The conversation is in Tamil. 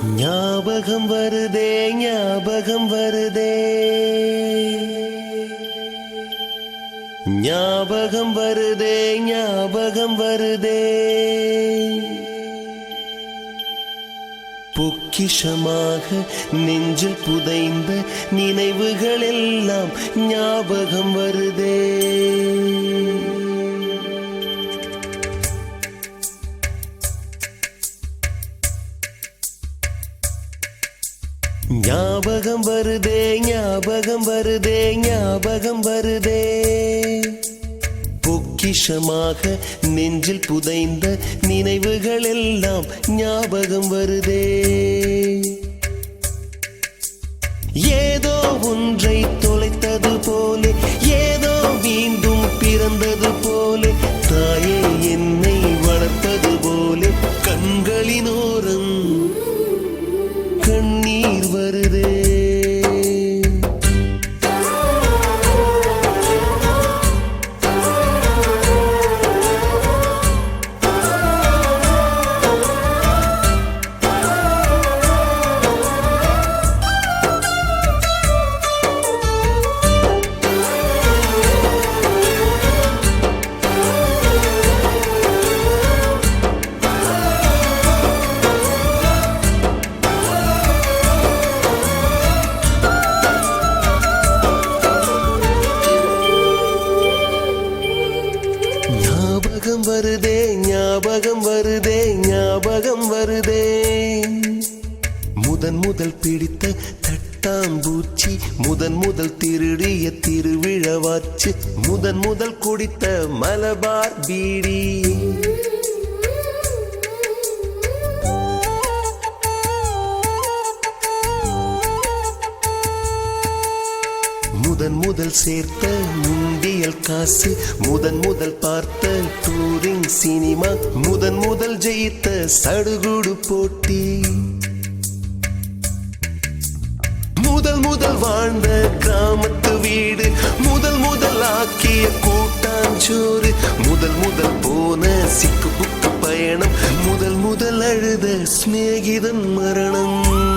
ஞாபகம் வருதே ஞாபகம் வருதே ஞாபகம் வருதே ஞாபகம் வருதே பொக்கிஷமாக நெஞ்சில் புதைந்த நினைவுகள் எல்லாம் ஞாபகம் வருதே. ஞாபகம் வருதே ஞாபகம் வருதே ஞாபகம் வருதே பொக்கிஷமாக நெஞ்சில் புதைந்த நினைவுகள் எல்லாம் ஞாபகம் வருதே. ஏதோ ஒன்றை தொலைத்தது போலே ஏதோ மீண்டும் பிறந்தது போலே தாயே என்னை வளர்ப்பது போலே கண்களினோரம் கண்ணீர் வருதே. ஞாபகம் வருதே ஞாபகம் வருதே ஞாபகம் வருதே முதன் முதல் பிடித்த தட்டாம்பூச்சி முதன் முதல் திருடிய திருவிழவாச்சு முதன் முதல் குடித்த மலபார் பீடி முதன் முதல் சேர்த்த முண்டியல் காசு முதன் முதல் பார்த்த டூரிங் சினிமா முதன் முதல் ஜெயித்த சடுகுடு போட்டி முதல் முதல் வாழ்ந்த கிராமத்து வீடு முதல் முதல் ஆக்கிய கூட்டாஞ்சோறு முதல் முதல் போன சிக்கு புக்கு பயணம் முதல் முதல் அழுத சிநேகிதன் மரணம்.